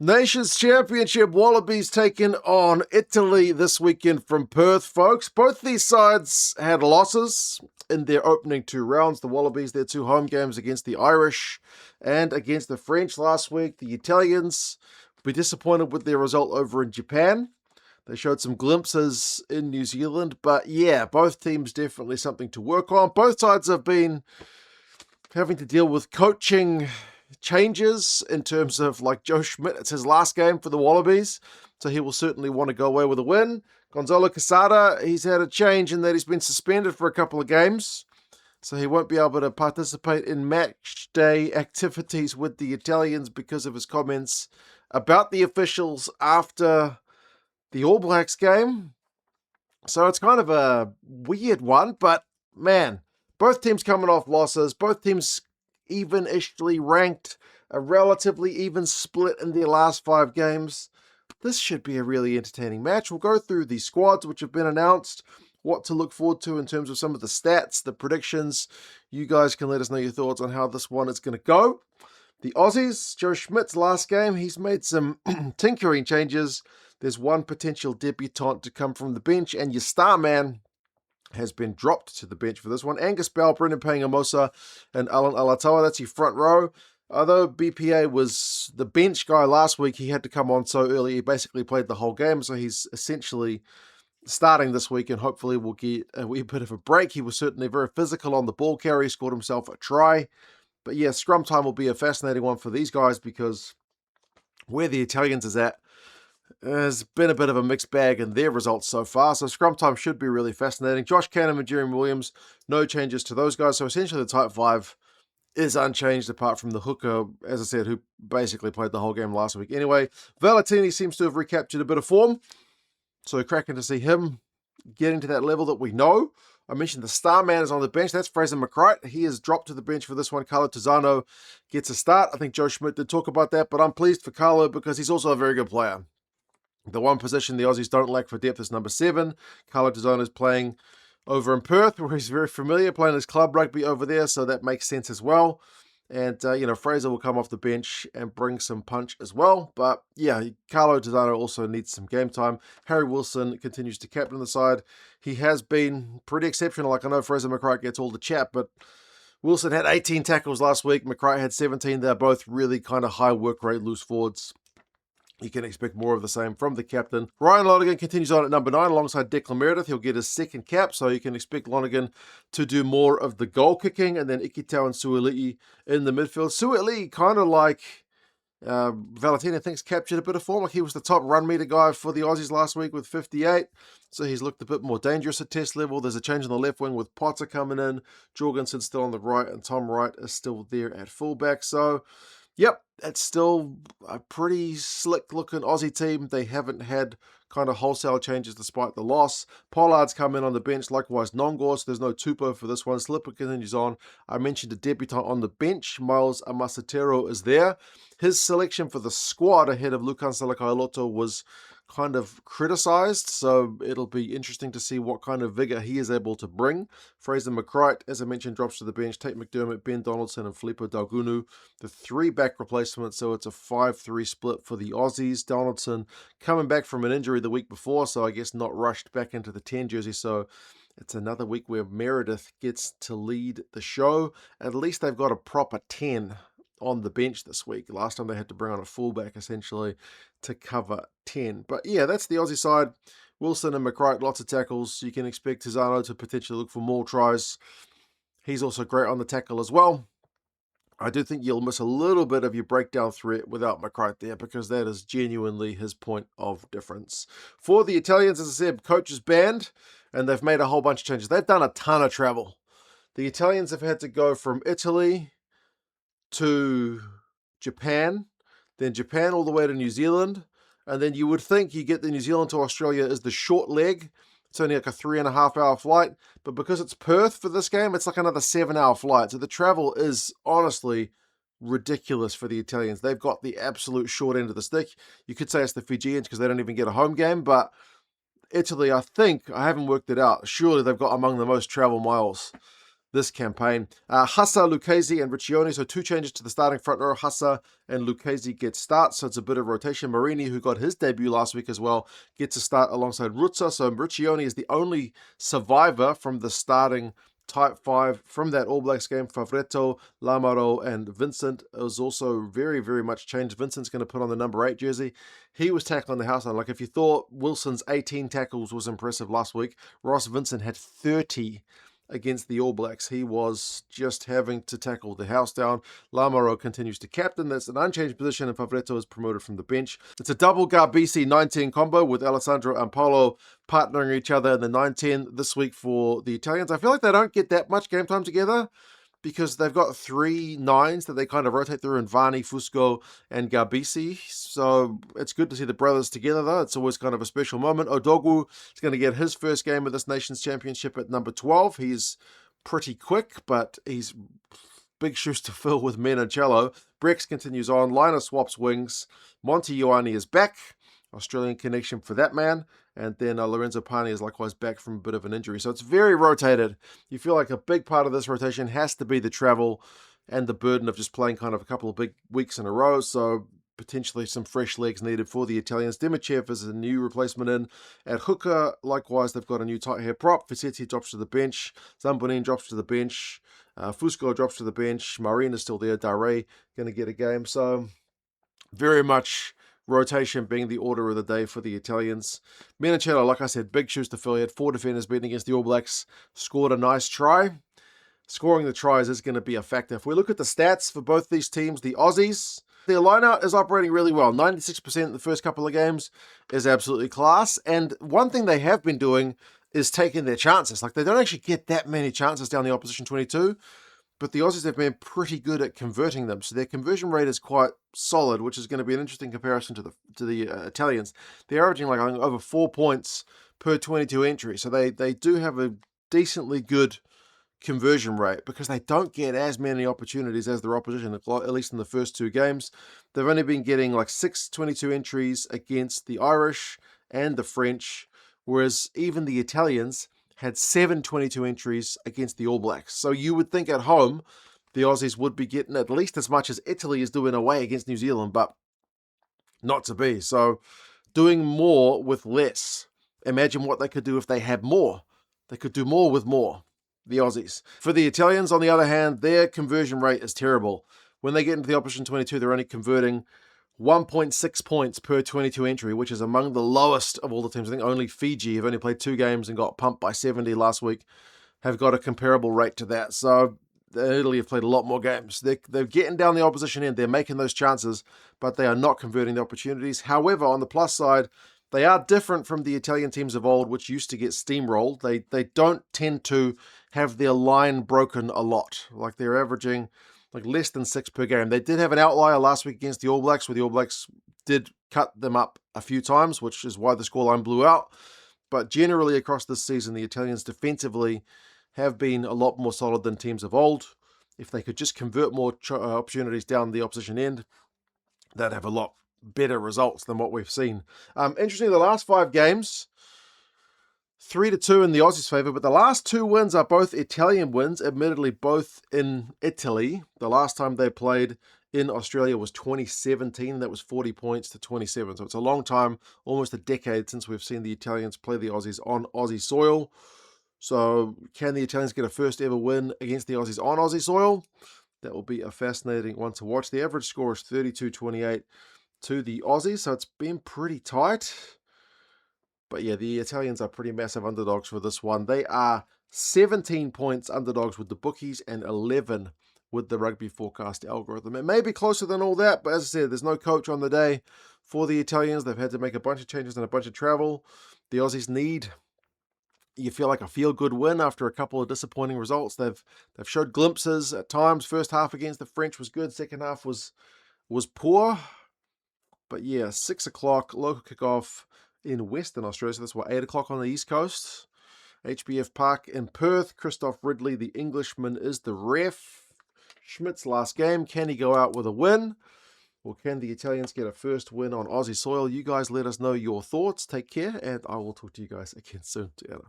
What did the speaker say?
Nations Championship, Wallabies taking on Italy this weekend from Perth, folks. Both these sides had losses in their opening two rounds. The Wallabies, their two home games against the Irish and against the French last week. The Italians were disappointed with their result over in Japan. They showed some glimpses in New Zealand, but yeah, both teams definitely something to work on. Both sides have been having to deal with coaching changes in terms of, like, Joe Schmidt. It's his last game for the Wallabies, so he will certainly want to go away with a win. Gonzalo Quesada, he's had a change in that he's been suspended for a couple of games, so he won't be able to participate in match day activities with the Italians because of his comments about the officials after the All Blacks game. So it's kind of a weird one, but man, both teams coming off losses, both teams even-ishly ranked, a relatively even split in their last 5 games. This should be a really entertaining match. We'll go through the squads which have been announced, what to look forward to in terms of some of the stats, the predictions. You guys can let us know your thoughts on how this one is going to go. The Aussies, Joe Schmidt's last game, he's made some tinkering changes. There's one potential debutant to come from the bench, and your star man has been dropped to the bench for this one. Angus Bell, Brendan Paenga-Amosa, and Alan Alatoa. That's your front row. Although BPA was the bench guy last week, he had to come on so early. He basically played the whole game, so he's essentially starting this week, and hopefully we'll get a wee bit of a break. He was certainly very physical on the ball carry, scored himself a try. But yeah, scrum time will be a fascinating one for these guys because where the Italians is at, has been a bit of a mixed bag in their results so far, so scrum time should be really fascinating. Josh Canham and Jeremy Williams, no changes to those guys, so essentially the type 5 is unchanged apart from the hooker, as I said, who basically played the whole game last week. Anyway, Valetini seems to have recaptured a bit of form, so cracking to see him getting to that level that we know. I mentioned the star man is on the bench. That's Fraser McCreight. He is dropped to the bench for this one. Carlo Tizzano gets a start. I think Joe Schmidt did talk about that, but I'm pleased for Carlo because he's also a very good player. The one position the Aussies don't lack for depth is number 7. Carlo Tizzano is playing over in Perth, where he's very familiar, playing his club rugby over there, so that makes sense as well. And, Fraser will come off the bench and bring some punch as well. But, yeah, Carlo Tizzano also needs some game time. Harry Wilson continues to captain the side. He has been pretty exceptional. Like, I know Fraser McCreight gets all the chat, but Wilson had 18 tackles last week. McCreight had 17. They're both really kind of high work rate loose forwards. You can expect more of the same from the captain. Ryan Lonergan continues on at number 9 alongside Declan Meredith. He'll get his second cap, so you can expect Lonergan to do more of the goal kicking. And then Ikitau and Suoli'i in the midfield. Suoli'i, kind of like Valetini, I think, captured a bit of form. Like, he was the top run meter guy for the Aussies last week with 58. So he's looked a bit more dangerous at test level. There's a change on the left wing with Potter coming in. Jorgensen still on the right, and Tom Wright is still there at fullback. So, yep, it's still a pretty slick-looking Aussie team. They haven't had kind of wholesale changes despite the loss. Pollard's come in on the bench, likewise Nongor, so there's no Tupou for this one. Slipper continues on. I mentioned a debutant on the bench. Miles Amasatero is there. His selection for the squad ahead of Lukan Salakailoto was kind of criticized, so it'll be interesting to see what kind of vigor he is able to bring. Fraser McCreight, as I mentioned, drops to the bench. Tate McDermott, Ben Donaldson, and Filippo Dalgunu, the 3 back replacements, so it's a 5-3 split for the Aussies. Donaldson coming back from an injury the week before, so I guess not rushed back into the 10 jersey, so it's another week where Meredith gets to lead the show. At least they've got a proper 10 on the bench this week. Last time they had to bring on a fullback essentially to cover 10. But yeah, that's the Aussie side. Wilson and McCreight, lots of tackles. You can expect Tizzano to potentially look for more tries. He's also great on the tackle as well. I do think you'll miss a little bit of your breakdown threat without McCreight there because that is genuinely his point of difference. For the Italians, as I said, coach is banned and they've made a whole bunch of changes. They've done a ton of travel. The Italians have had to go from Italy to Japan, then Japan all the way to New Zealand, and then you would think you get the New Zealand to Australia as the short leg. It's only like a 3.5-hour flight, but because it's Perth for this game, it's like another 7-hour flight. So the travel is honestly ridiculous for the Italians. They've got the absolute short end of the stick. You could say it's the Fijians because they don't even get a home game, but Italy, I think, I haven't worked it out, surely they've got among the most travel miles this campaign. Hassa, Lucchese, and Riccioni, so 2 changes to the starting front row. Hassa and Lucchese get starts, so it's a bit of rotation. Marini, who got his debut last week as well, gets a start alongside Rutsa, so Riccioni is the only survivor from the starting Type 5 from that All Blacks game. Favretto, Lamaro, and Vincent is also very, very much changed. Vincent's going to put on the number 8 jersey. He was tackling the house line. Like, if you thought Wilson's 18 tackles was impressive last week, Ross Vincent had 30 against the All Blacks. He was just having to tackle the house down. Lamaro continues to captain. That's an unchanged position, and Favretto is promoted from the bench. It's a double Garbisi 19 combo with Alessandro and Paolo partnering each other in the 9-10 this week for the Italians. I feel like they don't get that much game time together, because they've got 3 9s that they kind of rotate through in Vani, Fusco, and Garbisi. So it's good to see the brothers together, though. It's always kind of a special moment. Odogwu is going to get his first game of this Nations Championship at number 12. He's pretty quick, but he's big shoes to fill with Menoncello. Brex continues on. Liner swaps wings. Monty Ioane is back. Australian connection for that man. And then Lorenzo Pani is likewise back from a bit of an injury. So it's very rotated. You feel like a big part of this rotation has to be the travel and the burden of just playing kind of a couple of big weeks in a row. So potentially some fresh legs needed for the Italians. Dimichev is a new replacement in at hooker. Likewise, they've got a new tight hair prop. Visetti drops to the bench. Zambonin drops to the bench. Fusco drops to the bench. Marin is still there. Dare going to get a game. So very much rotation being the order of the day for the Italians. Menoncello, like I said, big shoes to fill. He had 4 defenders beating against the All Blacks. Scored a nice try. Scoring the tries is going to be a factor. If we look at the stats for both these teams, the Aussies, their lineout is operating really well. 96% in the first couple of games is absolutely class. And one thing they have been doing is taking their chances. Like, they don't actually get that many chances down the opposition 22. But the Aussies have been pretty good at converting them. So their conversion rate is quite solid, which is going to be an interesting comparison to the Italians. They're averaging like over 4 points per 22 entries. So they do have a decently good conversion rate, because they don't get as many opportunities as their opposition, at least in the first 2 games. They've only been getting like 6 22 entries against the Irish and the French, whereas even the Italians had 7 22 entries against the All Blacks. So you would think at home the Aussies would be getting at least as much as Italy is doing away against New Zealand, but not to be. So doing more with less. Imagine what they could do if they had more. They could do more with more, the Aussies. For the Italians, on the other hand, their conversion rate is terrible. When they get into the opposition 22, they're only converting 1.6 points per 22 entry, which is among the lowest of all the teams. I think only Fiji have only played 2 games and got pumped by 70 last week, have got a comparable rate to that. So Italy have played a lot more games. They're getting down the opposition end. They're making those chances, but they are not converting the opportunities. However, on the plus side, they are different from the Italian teams of old, which used to get steamrolled. They don't tend to have their line broken a lot. Like, they're averaging like less than 6 per game. They did have an outlier last week against the All Blacks, where the All Blacks did cut them up a few times, which is why the scoreline blew out. But generally across this season, the Italians defensively have been a lot more solid than teams of old. If they could just convert more opportunities down the opposition end, they'd have a lot better results than what we've seen. Interestingly, the last 5 games, 3-2 in the Aussies' favour, but the last 2 wins are both Italian wins, admittedly both in Italy. The last time they played in Australia was 2017. That was 40 points to 27. So it's a long time, almost a decade, since we've seen the Italians play the Aussies on Aussie soil. So can the Italians get a first ever win against the Aussies on Aussie soil? That will be a fascinating one to watch. The average score is 32-28 to the Aussies, so it's been pretty tight. But yeah, the Italians are pretty massive underdogs for this one. They are 17 points underdogs with the bookies and 11 with the Rugby Forecast algorithm. It may be closer than all that, but as I said, there's no coach on the day for the Italians. They've had to make a bunch of changes and a bunch of travel. The Aussies need, you feel like, a feel-good win after a couple of disappointing results. They've showed glimpses at times. First half against the French was good. Second half was poor. But yeah, 6 o'clock, local kickoff in Western Australia. So that's 8 o'clock on the East Coast. HBF Park in Perth. Christoph Ridley, the Englishman, is the ref. Schmidt's last game. Can he go out with a win? Or can the Italians get a first win on Aussie soil? You guys let us know your thoughts. Take care, and I will talk to you guys again soon. Together.